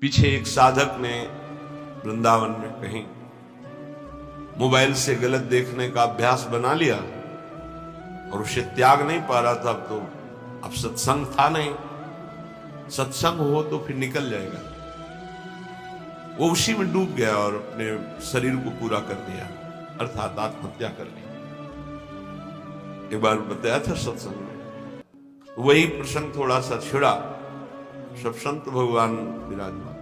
पीछे एक साधक ने वृंदावन में कहीं मोबाइल से गलत देखने का अभ्यास बना लिया और उसे त्याग नहीं पा रहा था। अब सत्संग था नहीं, सत्संग हो तो फिर निकल जाएगा। वो उसी में डूब गया और अपने शरीर को पूरा कर दिया, अर्थात आत्महत्या कर ली। एक बार बताया था सत्संग में, वही प्रसंग थोड़ा सा छिड़ा। सब संत भगवान विराजमान,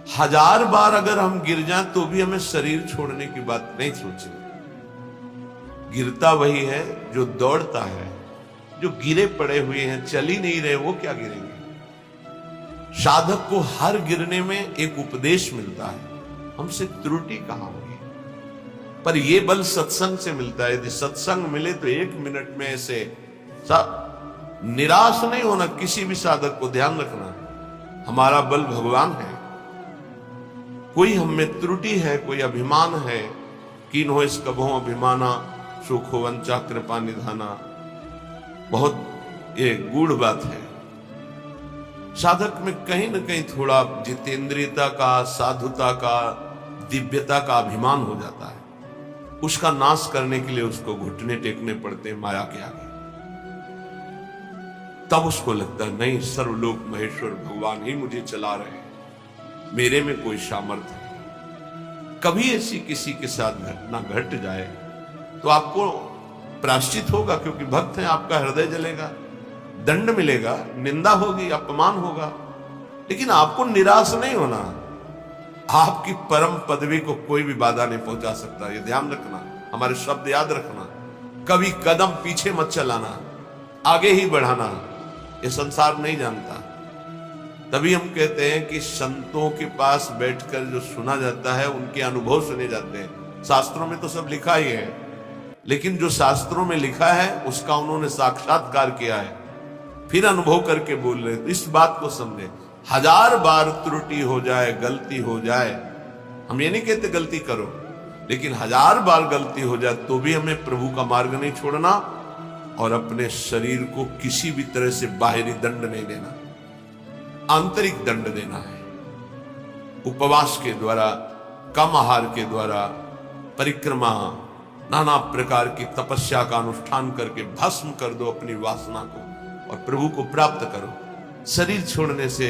1000 बार अगर हम गिर जाएं तो भी हमें शरीर छोड़ने की बात नहीं सोचेंगे। गिरता वही है जो दौड़ता है, जो गिरे पड़े हुए हैं, चल ही नहीं रहे, वो क्या गिरेंगे। साधक को हर गिरने में एक उपदेश मिलता है, हमसे त्रुटि कहां होगी। पर यह बल सत्संग से मिलता है। यदि सत्संग मिले तो 1 मिनट में ऐसे निराश नहीं होना। किसी भी साधक को ध्यान रखना, हमारा बल भगवान है। कोई हम में त्रुटि है, कोई अभिमान है, कीन हो इस कभों अभिमाना, सुख हो वंचा कृपा निधाना। बहुत ये गूढ़ बात है। साधक में कहीं न कहीं थोड़ा जितेंद्रियता का, साधुता का, दिव्यता का अभिमान हो जाता है। उसका नाश करने के लिए उसको घुटने टेकने पड़ते हैं माया के आगे। तब उसको लगता है नहीं, सर्वलोक महेश्वर भगवान ही मुझे चला रहे हैं, मेरे में कोई सामर्थ्य नहीं। कभी ऐसी किसी के साथ घटना घट जाए तो आपको प्रायश्चित होगा, क्योंकि भक्त हैं, आपका हृदय जलेगा, दंड मिलेगा, निंदा होगी, अपमान होगा। लेकिन आपको निराश नहीं होना। आपकी परम पदवी को कोई भी बाधा नहीं पहुंचा सकता। ये ध्यान रखना, हमारे शब्द याद रखना। कभी कदम पीछे मत चलाना, आगे ही बढ़ाना। ये संसार नहीं जानता। तभी हम कहते हैं कि संतों के पास बैठकर जो सुना जाता है उनके अनुभव सुने जाते हैं। शास्त्रों में तो सब लिखा ही है, लेकिन जो शास्त्रों में लिखा है उसका उन्होंने साक्षात्कार किया है, फिर अनुभव करके बोल रहे। तो इस बात को समझे, 1000 बार त्रुटि हो जाए, गलती हो जाए, हम ये नहीं कहते गलती करो, लेकिन 1000 बार गलती हो जाए तो भी हमें प्रभु का मार्ग नहीं छोड़ना और अपने शरीर को किसी भी तरह से बाहरी दंड नहीं देना, आंतरिक दंड देना है। उपवास के द्वारा, कम आहार के द्वारा, परिक्रमा, नाना प्रकार की तपस्या का अनुष्ठान करके भस्म कर दो अपनी वासना को और प्रभु को प्राप्त करो। शरीर छोड़ने से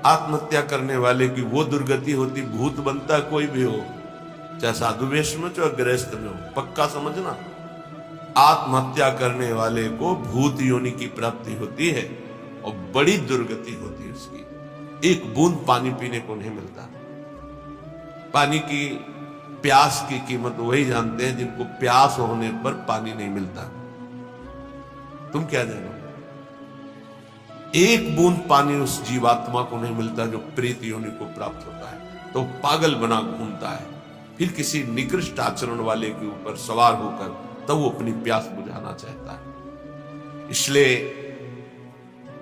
आत्महत्या करने वाले की वो दुर्गति होती, भूत बनता कोई भी हो, चाहे साधु वेश में चाहे गृहस्थ में हो। पक्का समझना, आत्महत्या करने वाले को भूत योनि की प्राप्ति होती है और बड़ी दुर्गति होती है उसकी। एक बूंद पानी पीने को नहीं मिलता। पानी की प्यास की कीमत वही जानते हैं जिनको प्यास होने पर पानी नहीं मिलता। तुम क्या जानो, एक बूंद पानी उस जीवात्मा को नहीं मिलता जो प्रेत योनि को प्राप्त होता है, तो पागल बना घूमता है। फिर किसी निकृष्ट आचरण वाले के ऊपर सवार होकर तब वो अपनी प्यास बुझाना चाहता है। इसलिए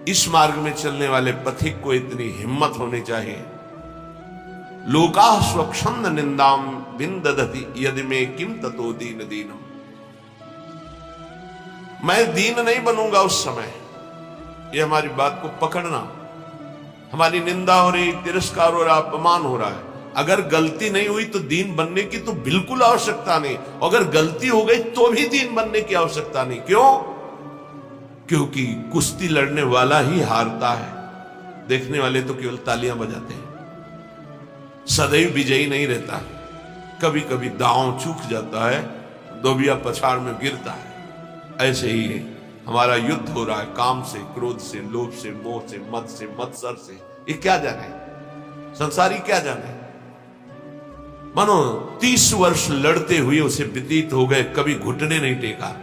इस मार्ग में चलने वाले पथिक को इतनी हिम्मत होनी चाहिए। लोका स्वच्छंद निंदाम बिंदधति यदि में किम ततो दीन दीनम। मैं दीन नहीं बनूंगा उस समय। ये हमारी बात को पकड़ना। हमारी निंदा हो रही, तिरस्कार हो रहा, अपमान हो रहा है, अगर गलती नहीं हुई तो दीन बनने की तो बिल्कुल आवश्यकता नहीं। अगर गलती हो गई तो भी दीन बनने की आवश्यकता नहीं। क्यों? क्योंकि कुश्ती लड़ने वाला ही हारता है, देखने वाले तो केवल तालियां बजाते हैं। सदैव विजयी नहीं रहता, कभी कभी दांव चूक जाता है, दोबिया पछाड़ में गिरता है। ऐसे ही है, हमारा युद्ध हो रहा है काम से, क्रोध से, लोभ से, मोह से, मद से, मत्सर से। ये क्या जाने, संसारी क्या जाने। मानो 30 वर्ष लड़ते हुए उसे व्यतीत हो गए, कभी घुटने नहीं टेका,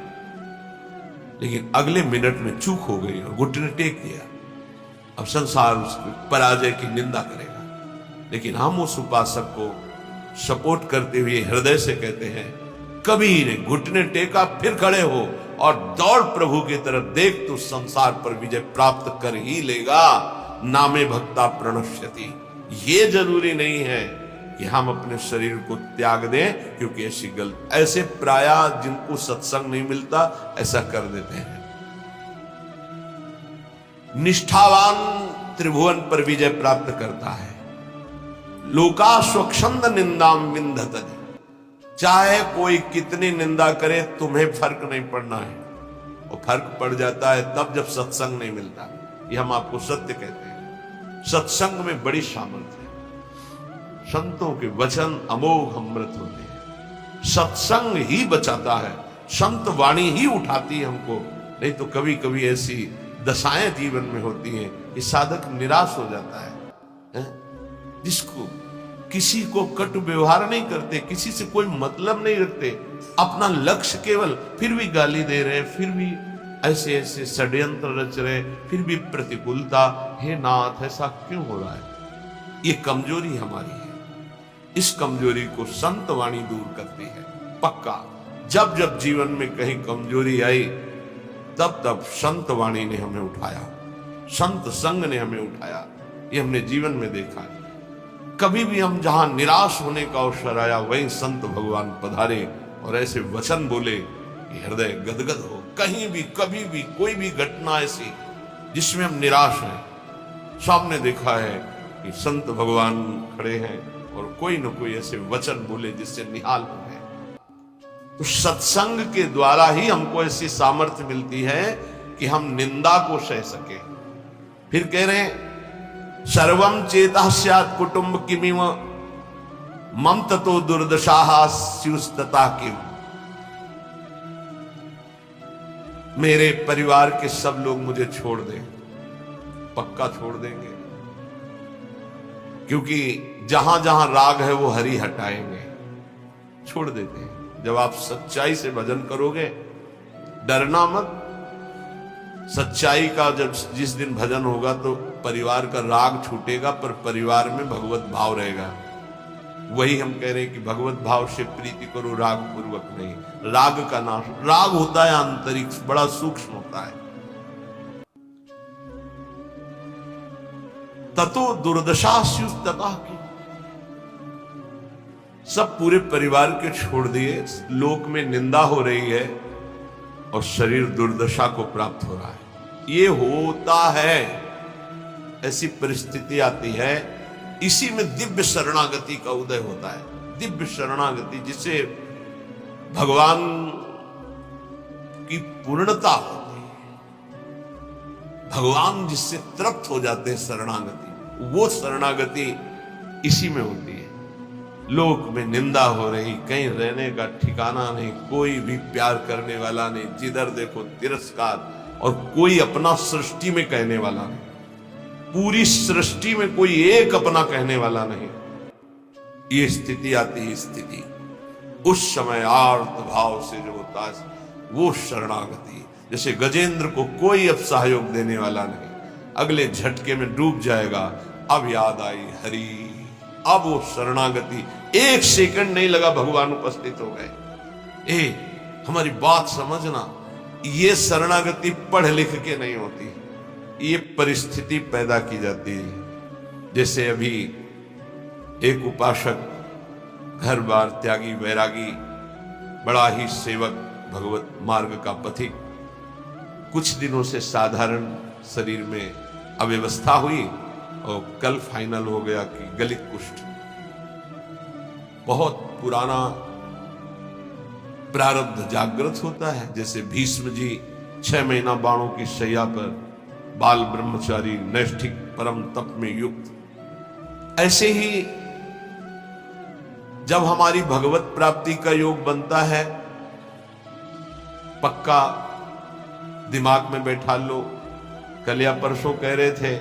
लेकिन अगले मिनट में चूक हो गई और घुटने टेक दिया। अब संसार उसकी पराजय की निंदा करेगा। लेकिन हम उस उपासक को सपोर्ट करते हुए हृदय से कहते हैं, कभी ने घुटने टेका, फिर खड़े हो और दौड़ प्रभु की तरफ। देख तो संसार पर विजय प्राप्त कर ही लेगा। नामे भक्ता प्रणश्यति। ये जरूरी नहीं है कि हम अपने शरीर को त्याग दें, क्योंकि ऐसे प्राय जिनको सत्संग नहीं मिलता ऐसा कर देते हैं। निष्ठावान त्रिभुवन पर विजय प्राप्त करता है। लोका स्वच्छंद निंदाम विंधत, चाहे कोई कितनी निंदा करे तुम्हें फर्क नहीं पड़ना है। और फर्क पड़ जाता है तब जब सत्संग नहीं मिलता। ये हम आपको सत्य कहते हैं। सत्संग में बड़ी सामर्थ्य है। संतों के वचन अमोघ अमृत होते हैं। सत्संग ही बचाता है, संत वाणी ही उठाती है हमको। नहीं तो कभी कभी ऐसी दशाएं जीवन में होती हैं कि साधक निराश हो जाता है। जिसको किसी को कट व्यवहार नहीं करते, किसी से कोई मतलब नहीं रखते, अपना लक्ष्य केवल, फिर भी गाली दे रहे, फिर भी ऐसे ऐसे षड्यंत्र रच रहे, फिर भी प्रतिकूलता। हे नाथ, ऐसा क्यों हो रहा है? ये कमजोरी हमारी है। इस कमजोरी को संत वाणी दूर करती है। पक्का जब जब जीवन में कहीं कमजोरी आई तब तब संत वाणी ने हमें उठाया, संत संग ने हमें उठाया। ये हमने जीवन में देखा है। कभी भी हम जहां निराश होने का अवसर आया वहीं संत भगवान पधारे और ऐसे वचन बोले कि हृदय गदगद हो। कहीं भी कभी भी कोई भी घटना ऐसी जिसमें हम निराश हैं, सामने देखा है कि संत भगवान खड़े हैं और कोई न कोई ऐसे वचन बोले जिससे निहाल हो गए। तो सत्संग के द्वारा ही हमको ऐसी सामर्थ्य मिलती है कि हम निंदा को सह सके। फिर कह रहे हैं सर्वम चेता स्यात् कुटुंब किमिव मम ततो दुर्दशाः स्युस्तता किम। मेरे परिवार के सब लोग मुझे छोड़ दें, पक्का छोड़ देंगे, क्योंकि जहां जहां राग है वो हरि हटाएंगे, छोड़ देते हैं। जब आप सच्चाई से भजन करोगे, डरना मत। सच्चाई का जब जिस दिन भजन होगा तो परिवार का राग छूटेगा, पर परिवार में भगवत भाव रहेगा। वही हम कह रहे हैं कि भगवत भाव से प्रीति करो, राग पूर्वक नहीं। राग का नाश, राग होता है आंतरिक, बड़ा सूक्ष्म होता है। ततो दुर्दशा स्युस्तता की, सब पूरे परिवार के छोड़ दिए, लोक में निंदा हो रही है और शरीर दुर्दशा को प्राप्त हो रहा है। ये होता है, ऐसी परिस्थिति आती है। इसी में दिव्य शरणागति का उदय होता है। दिव्य शरणागति जिसे भगवान की पूर्णता होती है, भगवान जिससे तृप्त हो जाते हैं, शरणागति, वो शरणागति इसी में होती है। लोक में निंदा हो रही, कहीं रहने का ठिकाना नहीं, कोई भी प्यार करने वाला नहीं, जिधर देखो तिरस्कार, और कोई अपना सृष्टि में कहने वाला नहीं। पूरी सृष्टि में कोई एक अपना कहने वाला नहीं। ये स्थिति आती है। स्थिति उस समय आर्त भाव से जो होता है वो शरणागति। जैसे गजेंद्र को कोई अब सहयोग देने वाला नहीं, अगले झटके में डूब जाएगा। अब याद आई हरि, अब वो शरणागति, एक सेकंड नहीं लगा, भगवान उपस्थित हो गए। हमारी बात समझना, ये शरणागति पढ़ लिख के नहीं होती, ये परिस्थिति पैदा की जाती है। जैसे अभी एक उपासक, घर बार त्यागी, वैरागी, बड़ा ही सेवक, भगवत मार्ग का पथिक, कुछ दिनों से साधारण शरीर में अव्यवस्था हुई और कल फाइनल हो गया कि गलित कुष्ठ। बहुत पुराना प्रारब्ध जागृत होता है। जैसे भीष्म जी 6 महीना बाणों की शैया पर, बाल ब्रह्मचारी, नैष्ठिक परम तप में युक्त, ऐसे ही जब हमारी भगवत प्राप्ति का योग बनता है, पक्का दिमाग में बैठा लो। कल या परसों कह रहे थे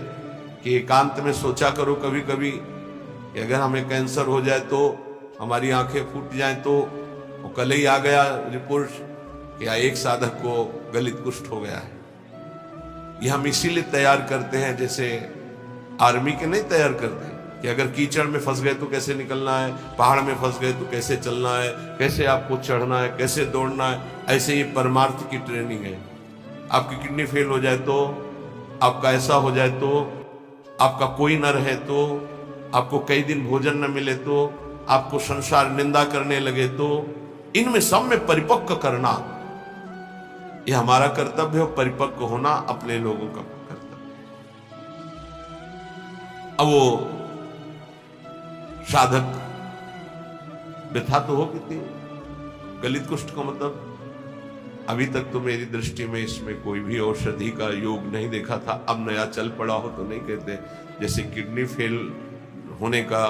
कि एकांत में सोचा करो कभी कभी कि अगर हमें कैंसर हो जाए तो, हमारी आंखें फूट जाएं तो। वो कल ही आ गया रिपोर्ट कि एक साधक को गलित कुष्ठ हो गया है। ये हम इसीलिए तैयार करते हैं, जैसे आर्मी के नहीं तैयार करते कि अगर कीचड़ में फंस गए तो कैसे निकलना है, पहाड़ में फंस गए तो कैसे चलना है, कैसे आपको चढ़ना है, कैसे दौड़ना है। ऐसे ही परमार्थ की ट्रेनिंग है। आपकी किडनी फेल हो जाए तो, आपका ऐसा हो जाए तो, आपका कोई न रहे तो, आपको कई दिन भोजन न मिले तो, आपको संसार निंदा करने लगे तो, इनमें सब में परिपक्व करना ये हमारा कर्तव्य हो। परिपक्व होना अपने लोगों का कर्तव्य। अब वो साधक व्यथा तो हो कितनी। गलित कुष्ठ का मतलब अभी तक तो मेरी दृष्टि में इसमें कोई भी औषधि का योग नहीं देखा था। अब नया चल पड़ा हो तो नहीं कहते, जैसे किडनी फेल होने का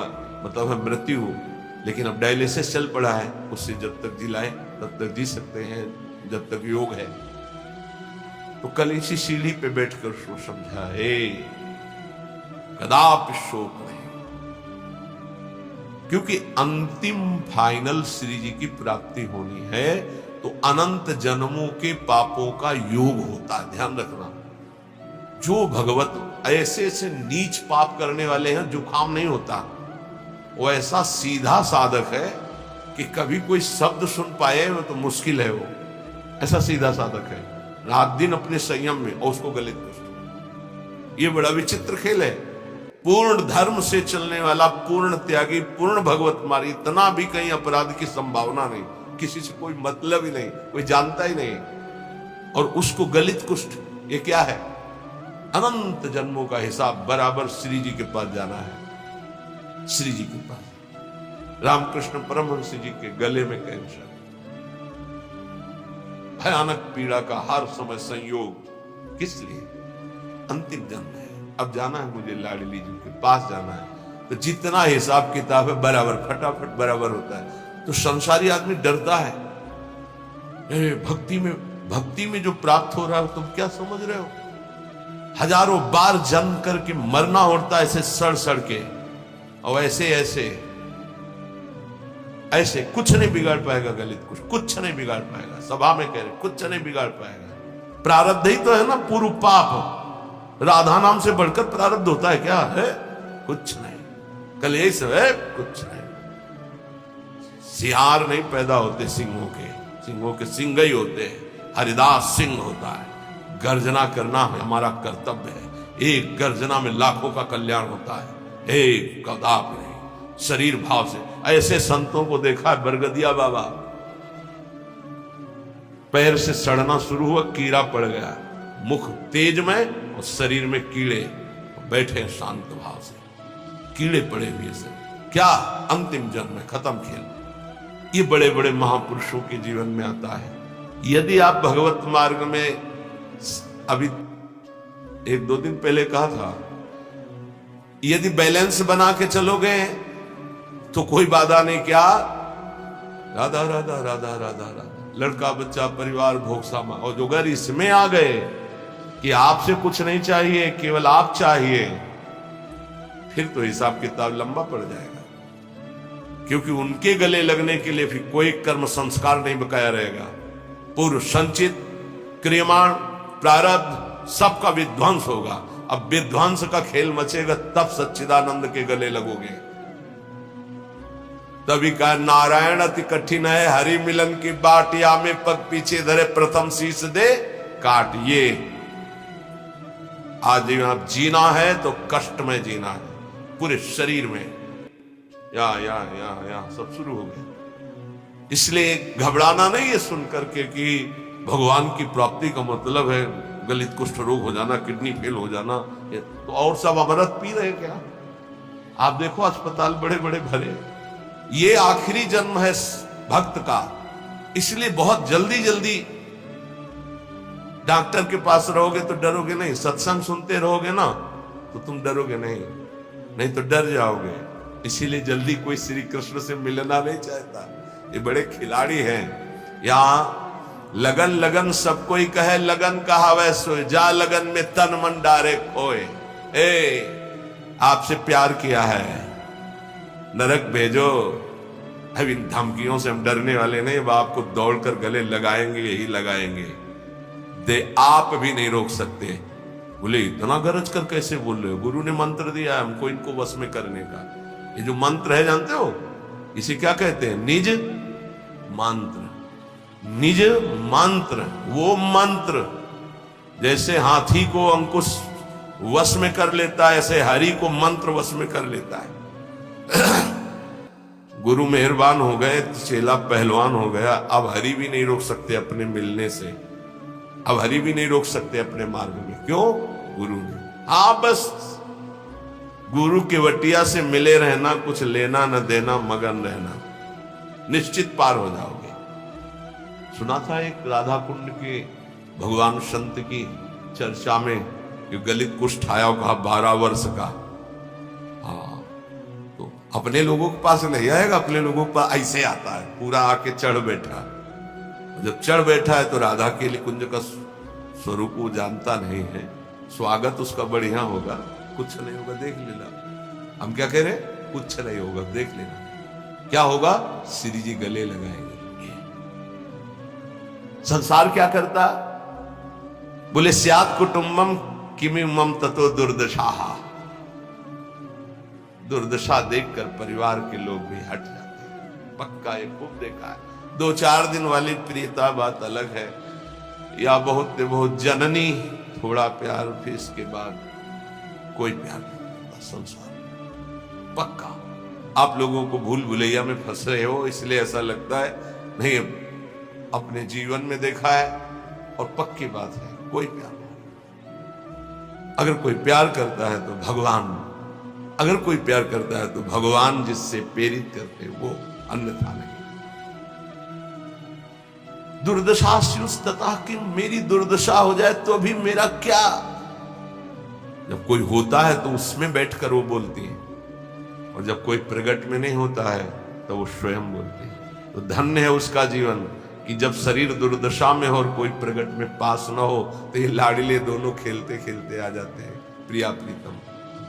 मतलब है मृत्यु, लेकिन अब डायलिसिस चल पड़ा है, उससे जब तक जिलाए तब तक जी सकते हैं जब तक योग है। तो कल इसी सीढ़ी पे बैठकर उसको समझा, हे कदापि शोक नहीं, क्योंकि अंतिम फाइनल श्री जी की प्राप्ति होनी है तो अनंत जन्मों के पापों का योग होता है। ध्यान रखना, जो भगवत ऐसे ऐसे नीच पाप करने वाले हैं जुकाम नहीं होता, वो ऐसा सीधा साधक है कि कभी कोई शब्द सुन पाए वो तो मुश्किल है। वो ऐसा सीधा साधक है, रात दिन अपने संयम में, और उसको गलित कुष्ठ। ये बड़ा विचित्र खेल है। पूर्ण धर्म से चलने वाला, पूर्ण त्यागी, पूर्ण भगवत मारी, इतना भी कहीं अपराध की संभावना नहीं, किसी से कोई मतलब ही नहीं, कोई जानता ही नहीं, और उसको गलित कुष्ठ। ये क्या है? अनंत जन्मों का हिसाब बराबर श्री जी के पास जाना है। श्री जी के पास रामकृष्ण परमहंस जी के गले में कैंसर, भयानक पीड़ा का हर समय संयोग, किस लिए? अंतिम जन्म है, अब जाना है मुझे लाडली जी के पास जाना है। तो जितना हिसाब किताब है बराबर फटाफट बराबर होता है। तो संसारी आदमी डरता है, भक्ति में जो प्राप्त हो रहा है तुम क्या समझ रहे हो? हजारों बार जन्म करके मरना होता है ऐसे सड़ सड़ के, और ऐसे कुछ नहीं बिगाड़ पाएगा गलित कुछ नहीं बिगाड़ पाएगा। सभा में कह रहे कुछ नहीं बिगाड़ पाएगा। प्रारब्ध ही तो है ना, पूर्व पाप। राधा नाम से बढ़कर प्रारब्ध होता है क्या? है कुछ नहीं। कलेश है कुछ नहीं। सियार नहीं पैदा होते सिंहों के सिंह ही होते हैं। हरिदास सिंह होता है। गर्जना करना हमारा कर्तव्य है। एक गर्जना में लाखों का कल्याण होता है, एक कदापि नहीं। शरीर भाव से ऐसे संतों को देखा है। बरगदिया बाबा पैर से सड़ना शुरू हुआ, कीड़ा पड़ गया, मुख तेज में और शरीर में कीड़े, बैठे शांत भाव से, कीड़े पड़े हुए से। क्या अंतिम जन्म में खत्म खेल। ये बड़े बड़े महापुरुषों के जीवन में आता है। यदि आप भगवत मार्ग में, अभी 1-2 दिन पहले कहा था, यदि बैलेंस बना के चलोगे तो कोई बाधा नहीं। क्या? राधा राधा राधा राधा राधा, लड़का बच्चा परिवार भोग सामा। और जो अगर इसमें आ गए कि आपसे कुछ नहीं चाहिए, केवल आप चाहिए, फिर तो हिसाब किताब लंबा पड़ जाएगा। क्योंकि उनके गले लगने के लिए फिर कोई कर्म संस्कार नहीं बकाया रहेगा। पूर्व संचित क्रियमाण प्रारब्ध सबका विध्वंस होगा। अब विध्वंस का खेल मचेगा तब सच्चिदानंद के गले लगोगे। तभी कहा नारायण अति कठिन है, हरि मिलन की बाट, या में पग पीछे धरे प्रथम शीश दे काट। ये आज आप जीना है तो कष्ट में जीना है, पूरे शरीर में। या सब शुरू हो गया। इसलिए घबराना नहीं है सुन करके कि भगवान की प्राप्ति का मतलब है गलित कुष्ठ रोग हो जाना, किडनी फेल हो जाना। तो और सब अमृत पी रहे क्या? आप देखो अस्पताल बड़े बड़े भरे। ये आखिरी जन्म है भक्त का, इसलिए बहुत जल्दी जल्दी डॉक्टर के पास रहोगे तो डरोगे नहीं। सत्संग सुनते रहोगे ना तो तुम डरोगे नहीं तो डर जाओगे। इसीलिए जल्दी कोई श्री कृष्ण से मिलना नहीं चाहता। ये बड़े खिलाड़ी हैं। यहाँ लगन लगन सबको ही कहे, लगन कहा वैसो, जा लगन में तन मन डारे खोए। आपसे प्यार किया है, नरक भेजो। अब इन धमकियों से हम डरने वाले नहीं। अब आपको दौड़कर गले लगाएंगे, यही लगाएंगे। आप भी नहीं रोक सकते। बोले इतना गरज कर कैसे बोल रहे हो? गुरु ने मंत्र दिया है हमको इनको वश में करने का। ये जो मंत्र है जानते हो इसे क्या कहते हैं? निज मंत्र। निज मंत्र, वो मंत्र जैसे हाथी को अंकुश वश में कर लेता है, ऐसे हरि को मंत्र वश में कर लेता है। गुरु मेहरबान हो गए, चेला पहलवान हो गया। अब हरि भी नहीं रोक सकते अपने मिलने से, अब हरि भी नहीं रोक सकते अपने मार्ग में। क्यों? गुरु ने। हाँ बस गुरु के वटिया से मिले रहना, कुछ लेना न देना, मगन रहना, निश्चित पार हो जाओगे। सुना था एक राधा कुंड के भगवान संत की चर्चा में कि गलित कुष्ठ आया कहा 12 वर्ष का। हाँ, तो अपने लोगों के पास नहीं आएगा, अपने लोगों के पास ऐसे आता है, पूरा आके चढ़ बैठा। जब चढ़ बैठा है तो राधा के लिए कुंज का स्वरूप वो जानता नहीं है, स्वागत उसका बढ़िया होगा, कुछ नहीं होगा, देख लेना। हम क्या कह रहे, कुछ नहीं होगा, देख लेना। क्या होगा, श्री जी गले लगाएंगे। संसार क्या करता, बोले स्यात् कुटुंबम किमिमम ततो दुर्दशा। दुर्दशा देखकर परिवार के लोग भी हट जाते हैं। पक्का ये खूब देखा है। 2-4 दिन वाली प्रियता बात अलग है, या बहुत बहुत जननी थोड़ा प्यार, फिर इसके बाद कोई प्यार नहीं। संसार पक्का। आप लोगों को भूल भुलैया में फंस रहे हो इसलिए ऐसा लगता है, नहीं अपने जीवन में देखा है और पक्की बात है, कोई प्यार नहीं। अगर कोई प्यार करता है तो भगवान, अगर कोई प्यार करता है तो भगवान जिससे प्रेरित करते वो, अन्यथा नहीं। दुर्दशा स्युस्ततः कि मेरी दुर्दशा हो जाए तो अभी मेरा क्या। जब कोई होता है तो उसमें बैठकर वो बोलती है, और जब कोई प्रकट में नहीं होता है तो वो स्वयं बोलती है। तो धन्य है उसका जीवन कि जब शरीर दुर्दशा में हो और कोई प्रकट में पास न हो तो ये लाडले दोनों खेलते खेलते आ जाते हैं, प्रिया प्रीतम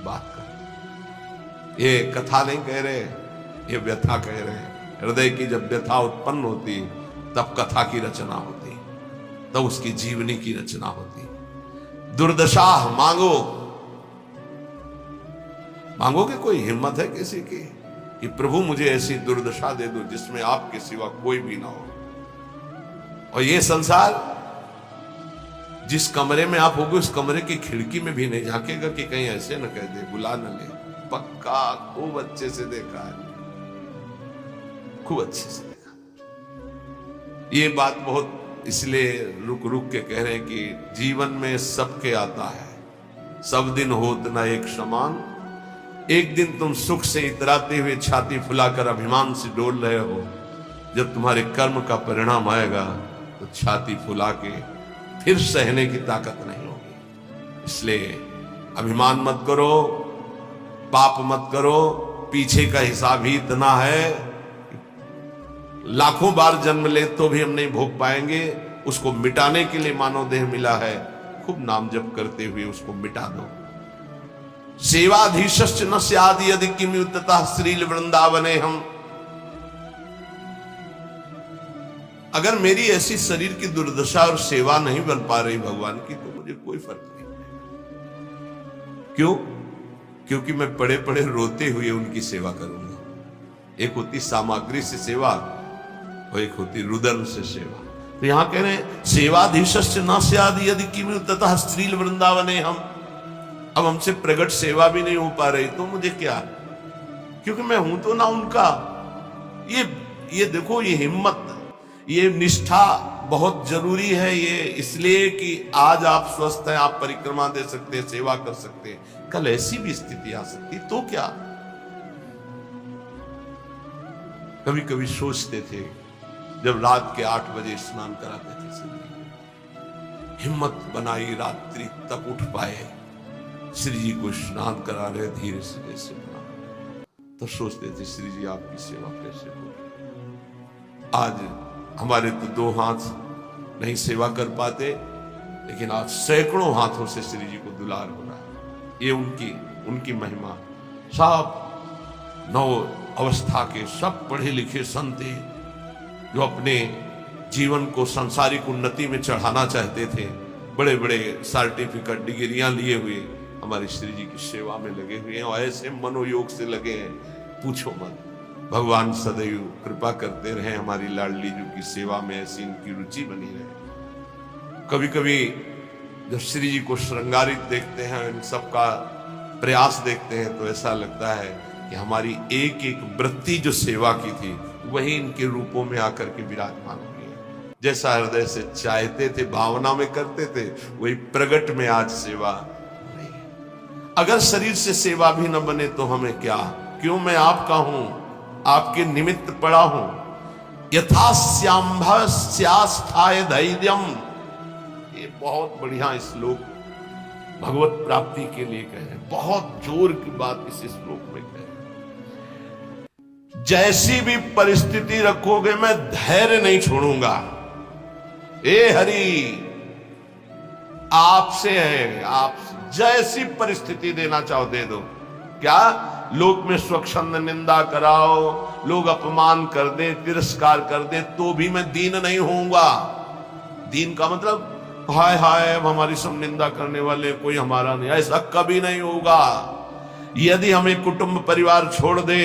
बात करते। ये कथा नहीं कह रहे, ये व्यथा कह रहे हैं। हृदय की जब व्यथा उत्पन्न होती तब कथा की रचना होती, तब उसकी जीवनी की रचना होती। दुर्दशा मांगो, मांगोगे, कोई हिम्मत है किसी की कि प्रभु मुझे ऐसी दुर्दशा दे दो जिसमें आपके सिवा कोई भी ना हो। और ये संसार, जिस कमरे में आप होगे उस कमरे की खिड़की में भी नहीं झांकेगा कि कहीं ऐसे न कह दे, बुला न ले। पक्का खूब अच्छे से देखा है, खूब अच्छे से देखा। ये बात बहुत इसलिए रुक रुक के कह रहे हैं कि जीवन में सबके आता है, सब दिन होत ना एक समान। एक दिन तुम सुख से इतराते हुए छाती फुलाकर अभिमान से डोल रहे हो, जब तुम्हारे कर्म का परिणाम आएगा तो छाती फुला के फिर सहने की ताकत नहीं होगी। इसलिए अभिमान मत करो, पाप मत करो। पीछे का हिसाब ही इतना है, लाखों बार जन्म ले तो भी हम नहीं भोग पाएंगे। उसको मिटाने के लिए मानव देह मिला है, खूब नाम जप करते हुए उसको मिटा दो। सेवाधीशश्च न स्याद् यदि किमुत्ततः श्रील वृंदावने हम। अगर मेरी ऐसी शरीर की दुर्दशा और सेवा नहीं बन पा रही भगवान की तो मुझे कोई फर्क नहीं। क्यों? क्योंकि मैं पड़े पड़े रोते हुए उनकी सेवा करूंगा। एक होती सामग्री से सेवा और एक होती रुदन से सेवा। तो यहां कह रहे हैं सेवाधीशश्च न स्याद् यदि किमुत्ततः श्रील वृंदावने हम। अब हमसे प्रगट सेवा भी नहीं हो पा रही तो मुझे क्या, क्योंकि मैं हूं तो ना उनका। ये देखो, ये हिम्मत, ये निष्ठा बहुत जरूरी है। ये इसलिए कि आज आप स्वस्थ हैं, आप परिक्रमा दे सकते हैं, सेवा कर सकते हैं। कल ऐसी भी स्थिति आ सकती तो क्या। कभी कभी सोचते थे जब रात के 8 बजे स्नान कराते थे, हिम्मत बनाई रात्रि तक उठ पाए, श्री जी को स्नान करा रहे धीरे से जैसे बना, तो सोचते थे श्री जी आपकी सेवा कैसे होगी। आज हमारे तो 2 हाथ नहीं सेवा कर पाते, लेकिन आज सैकड़ों हाथों से श्री जी को दुलार हो रहा है। ये उनकी महिमा। सब 9 अवस्था के सब पढ़े लिखे संत जो अपने जीवन को सांसारिक उन्नति में चढ़ाना चाहते थे, बड़े बड़े सर्टिफिकेट डिग्रियां लिए हुए हमारे श्री जी की सेवा में लगे हुए हैं, और ऐसे मनोयोग से लगे हैं, पूछो मत। भगवान सदैव कृपा करते रहे हमारी लाडली जी की सेवा में, ऐसी इनकी रुचि बनी रहे। कभी कभी जब श्री जी को श्रृंगारित देखते हैं, इन सब का प्रयास देखते हैं, तो ऐसा लगता है कि हमारी एक एक वृत्ति जो सेवा की थी वही इनके रूपों में आकर के विराजमान हुई है। जैसा हृदय से चाहते थे, भावना में करते थे, वही प्रगट में आज सेवा। अगर शरीर से सेवा भी न बने तो हमें क्या, क्यों मैं आपका हूं, आपके निमित्त पड़ा हूं। यथास्यांभस्यास्थाय धैर्यम, ये बहुत बढ़िया श्लोक भगवत प्राप्ति के लिए कहे, बहुत जोर की बात इस श्लोक में कहे। जैसी भी परिस्थिति रखोगे मैं धैर्य नहीं छोड़ूंगा। ए हरि आपसे है, आप जैसी परिस्थिति देना चाहो दे दो। क्या लोक में स्वच्छंद निंदा कराओ, लोग अपमान कर दे, तिरस्कार कर दे, तो भी मैं दीन नहीं होऊंगा। दीन का मतलब हाय हाय अब हमारी सब निंदा करने वाले, कोई हमारा नहीं, ऐसा कभी नहीं होगा। यदि हमें कुटुंब परिवार छोड़ दे,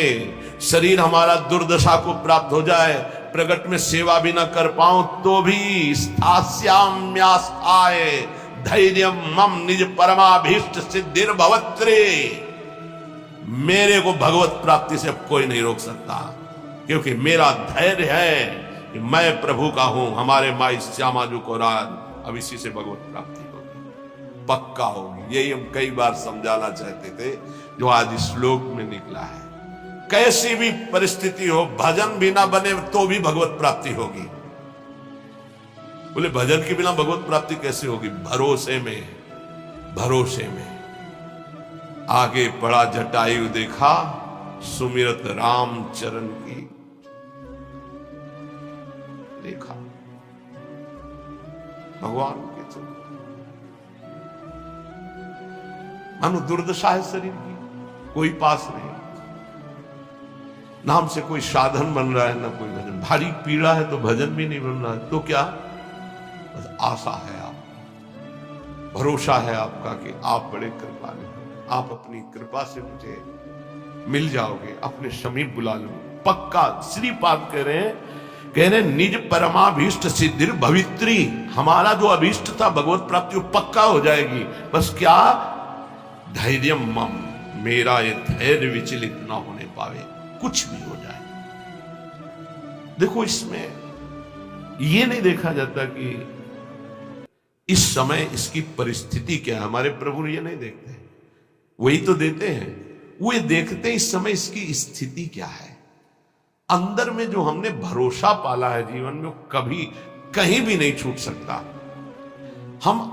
शरीर हमारा दुर्दशा को प्राप्त हो जाए, प्रगट में सेवा भी ना कर पाऊं, तो भी स्थास्याम्यास्थाय धैर्यम मम निज परमाभीष्ट सिद्धिर भवत्रे, मेरे को भगवत प्राप्ति से अब कोई नहीं रोक सकता, क्योंकि मेरा धैर्य है कि मैं प्रभु का हूं। हमारे माई श्यामाजू को राज अब इसी से भगवत प्राप्ति होगी, पक्का होगी। यही हम कई बार समझाना चाहते थे, जो आज इस श्लोक में निकला है। कैसी भी परिस्थिति हो, भजन भी ना बने तो भी भगवत प्राप्ति होगी। बोले भजन के बिना भगवत प्राप्ति कैसे होगी? भरोसे में, भरोसे में। आगे पड़ा जटायु देखा, सुमिरत राम चरण की देखा, भगवान के चरण। मानो दुर्दशा है शरीर की, कोई पास नहीं, नाम से कोई साधन बन रहा है ना कोई भजन। भारी पीड़ा है तो भजन भी नहीं बन रहा है, तो क्या? बस आशा है, आप भरोसा है आपका कि आप बड़े कृपालु, आप अपनी कृपा से मुझे मिल जाओगे, अपने समीप बुला लो। पक्का श्रीपाद कह रहे निज परमाभीष्ट सिद्धिर भवित्री, हमारा जो अभीष्ट था भगवत प्राप्ति वो पक्का हो जाएगी। बस क्या? धैर्य मम, मेरा ये धैर्य विचलित ना होने पावे, कुछ भी हो जाए। देखो इसमें ये नहीं देखा जाता कि इस समय इसकी परिस्थिति क्या है। हमारे प्रभु ये नहीं देखते, वही तो देते हैं। वो ये देखते हैं इस समय इसकी स्थिति क्या है। अंदर में जो हमने भरोसा पाला है जीवन में, वो कभी कहीं भी नहीं छूट सकता। हम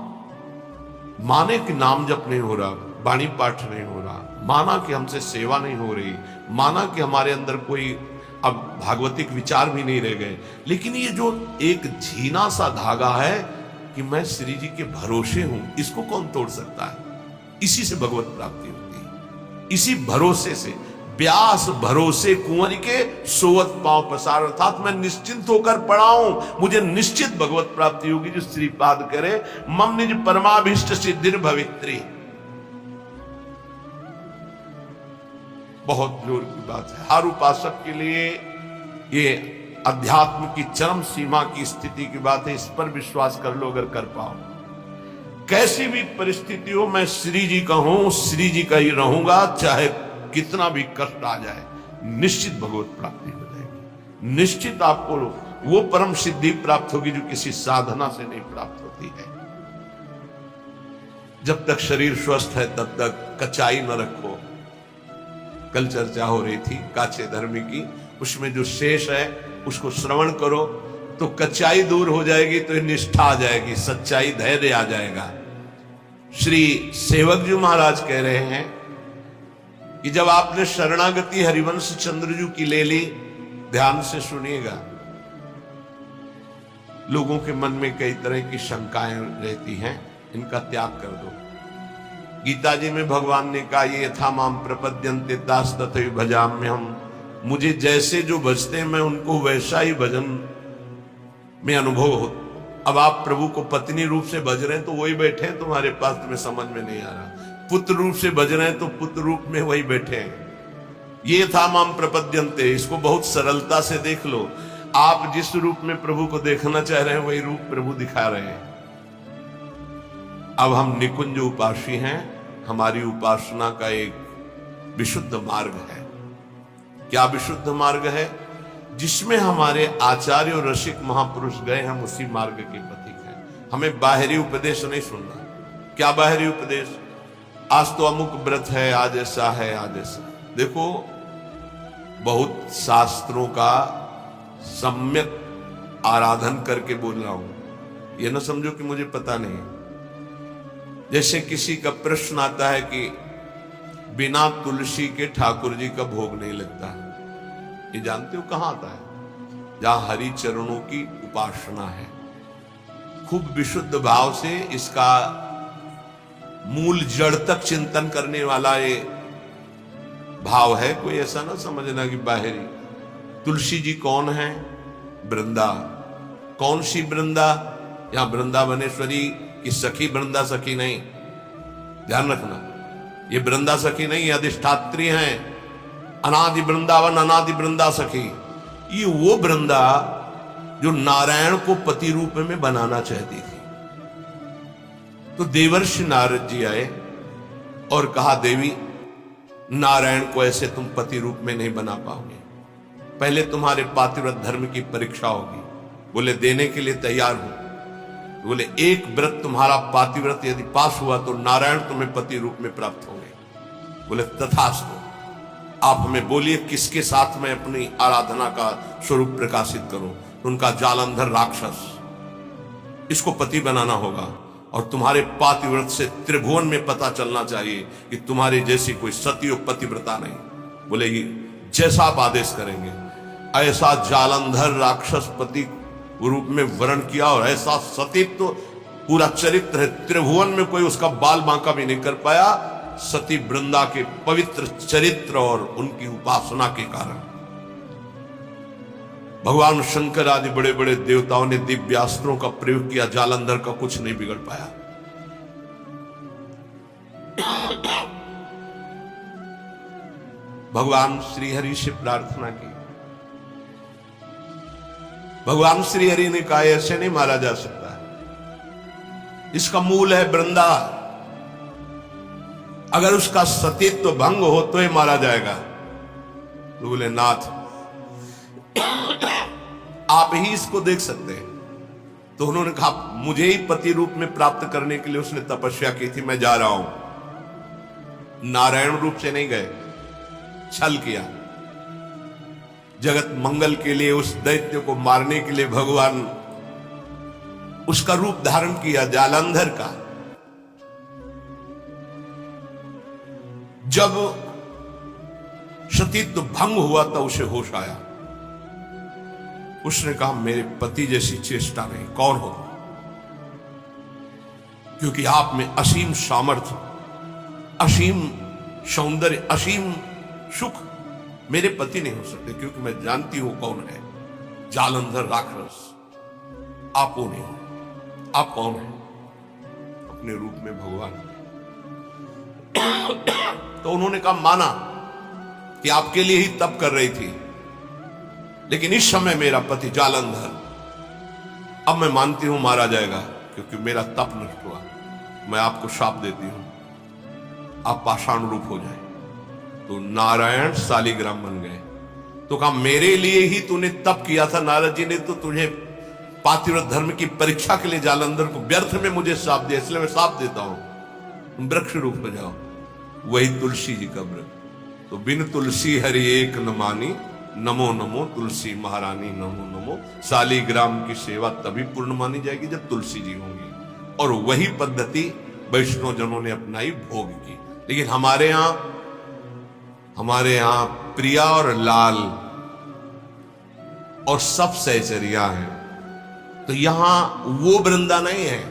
माने कि नाम जप नहीं हो रहा, वाणी पाठ नहीं हो रहा, माना कि हमसे सेवा नहीं हो रही, माना कि हमारे अंदर कोई अब भागवतिक विचार भी नहीं रह गए, लेकिन ये जो एक झीना सा धागा है कि मैं श्री जी के भरोसे हूं, इसको कौन तोड़ सकता है? इसी से भगवत प्राप्ति होती है, इसी भरोसे से। व्यास भरोसे कुंवर के सोवत पांव पसार, अर्थात मैं निश्चिंत होकर पड़ा हूं, मुझे निश्चित भगवत प्राप्ति होगी। जो श्रीपाद करे मम निज परमाभीष्ट सिद्धिर भवित्री, बहुत जोर की बात है। हर उपासक के लिए ये अध्यात्म की चरम सीमा की स्थिति की बात है। इस पर विश्वास कर लो अगर कर पाओ। कैसी भी परिस्थिति हो, मैं श्री जी का हूं, श्री जी का ही रहूंगा, चाहे कितना भी कष्ट आ जाए, निश्चित भगवत प्राप्ति हो जाएगी। निश्चित आपको वो परम सिद्धि प्राप्त होगी जो किसी साधना से नहीं प्राप्त होती है। जब तक शरीर स्वस्थ है तब तक कचाई न रखो। कल चर्चा हो रही थी काचे धर्मी की, उसमें जो शेष है उसको श्रवण करो तो कच्चाई दूर हो जाएगी, तो निष्ठा आ जाएगी, सच्चाई धैर्य आ जाएगा। श्री सेवक जी महाराज कह रहे हैं कि जब आपने शरणागति हरिवंश चंद्रजू की ले ली, ध्यान से सुनिएगा, लोगों के मन में कई तरह की शंकाएं रहती हैं, इनका त्याग कर दो। गीता जी में भगवान ने कहा ये यथा माम प्रपद्यन्ते दास तथैव भजाम्यहम्, मुझे जैसे जो भजते हैं मैं उनको वैसा ही भजन में अनुभव हो। अब आप प्रभु को पत्नी रूप से भज रहे हैं तो वही बैठे हैं तुम्हारे पास, तुम्हें समझ में नहीं आ रहा। पुत्र रूप से भज रहे हैं तो पुत्र रूप में वही बैठे हैं। ये था माम प्रपद्यन्ते, इसको बहुत सरलता से देख लो। आप जिस रूप में प्रभु को देखना चाह रहे हैं वही रूप प्रभु दिखा रहे हैं। अब हम निकुंज उपासी हैं, हमारी उपासना का एक विशुद्ध मार्ग है। क्या विशुद्ध मार्ग है? जिसमें हमारे आचार्य और रसिक महापुरुष गए, हम उसी मार्ग के पथिक हैं। हमें बाहरी उपदेश नहीं सुनना। क्या बाहरी उपदेश? आज तो अमुक व्रत है, आज ऐसा है, आज ऐसा। देखो, बहुत शास्त्रों का सम्यक आराधन करके बोल रहा हूं, ये ना समझो कि मुझे पता नहीं। जैसे किसी का प्रश्न आता है कि बिना तुलसी के ठाकुर जी का भोग नहीं लगता, ये जानते हो कहां आता है? जहां हरि चरणों की उपासना है, खूब विशुद्ध भाव से इसका मूल जड़ तक चिंतन करने वाला ये भाव है। कोई ऐसा ना समझना कि बाहरी। तुलसी जी कौन है? वृंदा। कौन सी वृंदा? यहां वृंदावनेश्वरी की सखी वृंदा सखी नहीं, ध्यान रखना, ये वृंदा सखी नहीं, ये अधिष्ठात्री हैं। अनादि वृंदावन, अनादि वृंदा सखी, ये वो वृंदा जो नारायण को पति रूप में बनाना चाहती थी। तो देवर्षि नारद जी आए और कहा, देवी, नारायण को ऐसे तुम पति रूप में नहीं बना पाओगे, पहले तुम्हारे पातिव्रत धर्म की परीक्षा होगी। बोले देने के लिए तैयार हूं। बोले एक व्रत तुम्हारा पातिव्रत यदि पास हुआ तो नारायण तुम्हें पति रूप में प्राप्त होंगे। बोले तथास्तु, आप हमें बोलिए किसके साथ मैं अपनी आराधना का स्वरूप प्रकाशित करूं। उनका जालंधर राक्षस, इसको पति बनाना होगा और तुम्हारे पातिव्रत से त्रिभुवन में पता चलना चाहिए कि तुम्हारे जैसी कोई सती पतिव्रता नहीं। बोले ये जैसा आप आदेश करेंगे। ऐसा जालंधर राक्षस पति रूप में वर्ण किया और ऐसा सतीत्व तो पूरा चरित्र है, त्रिभुवन में कोई उसका बाल बांका भी नहीं कर पाया। सती वृंदा के पवित्र चरित्र और उनकी उपासना के कारण भगवान शंकर आदि बड़े बड़े देवताओं ने दिव्यास्त्रों का प्रयोग किया, जालंधर का कुछ नहीं बिगड़ पाया। भगवान श्री हरि से प्रार्थना की। भगवान श्री हरि ने कहा, ऐसे नहीं मारा जा सकता, इसका मूल है वृंदा, अगर उसका सतीत्व भंग हो तो ही मारा जाएगा। तो बोले, नाथ आप ही इसको देख सकते हैं। तो उन्होंने कहा, मुझे ही पति रूप में प्राप्त करने के लिए उसने तपस्या की थी, मैं जा रहा हूं। नारायण रूप से नहीं गए, छल किया। जगत मंगल के लिए, उस दैत्य को मारने के लिए भगवान उसका रूप धारण किया, जालंधर का। जब सतीत्व भंग हुआ तो उसे होश आया। उसने कहा, मेरे पति जैसी चेष्टा नहीं, कौन हो? क्योंकि आप में असीम सामर्थ्य, असीम सौंदर्य, असीम सुख मेरे पति नहीं हो सकते, क्योंकि मैं जानती हूं कौन है। जालंधर राक्षस आप वो नहीं हो। आप कौन है? अपने रूप में भगवान। तो उन्होंने कहा, माना कि आपके लिए ही तप कर रही थी, लेकिन इस समय मेरा पति जालंधर, अब मैं मानती हूं मारा जाएगा, क्योंकि मेरा तप नष्ट हुआ। मैं आपको शाप देती हूं, आप पाषाण रूप हो जाए। तो नारायण शालिग्राम बन गए। तो कहा, मेरे लिए ही तूने तप किया था, नारद जी ने तो तुझे पातिव्रत धर्म की परीक्षा के लिए जालंधर को व्यर्थ में मुझे शाप दिया, इसलिए मैं शाप देता हूं, तुम वृक्ष रूप हो जाओ। वही तुलसी जी का व्रत। तो बिन तुलसी हरि एक न मानी, नमो नमो तुलसी महारानी, नमो नमो। शालिग्राम की सेवा तभी पूर्ण मानी जाएगी जब तुलसी जी होंगी। और वही पद्धति वैष्णव जनों ने अपनाई, भोग की। लेकिन हमारे यहां प्रिया और लाल और सब सहचरिया हैं। तो यहां वो वृंदा नहीं है,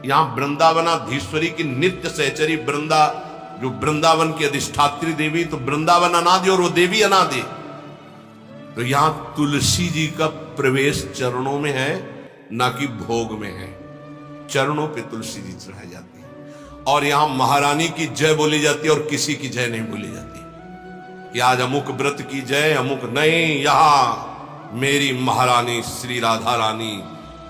यहां वृंदावनाधीश्वरी की नित्य सहचरी वृंदा, जो वृंदावन की अधिष्ठात्री देवी, तो वृंदावन अनादि और वो देवी अनादि। तो यहां तुलसी जी का प्रवेश चरणों में है, ना कि भोग में है। चरणों पे तुलसी जी चढ़ाई जाती है। और यहां महारानी की जय बोली जाती है और किसी की जय नहीं बोली जाती कि आज अमुक व्रत की जय, अमुक नहीं। यहां मेरी महारानी श्री राधा रानी,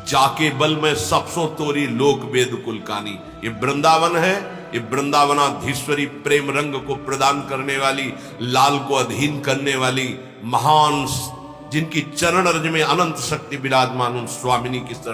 जाके बल में सबसों तोरी लोक वेद कुल कानी। ये वृंदावन है, ये वृंदावनाधीश्वरी प्रेम रंग को प्रदान करने वाली, लाल को अधीन करने वाली महान, जिनकी चरण रज में अनंत शक्ति विराजमान, उन स्वामिनी की शरण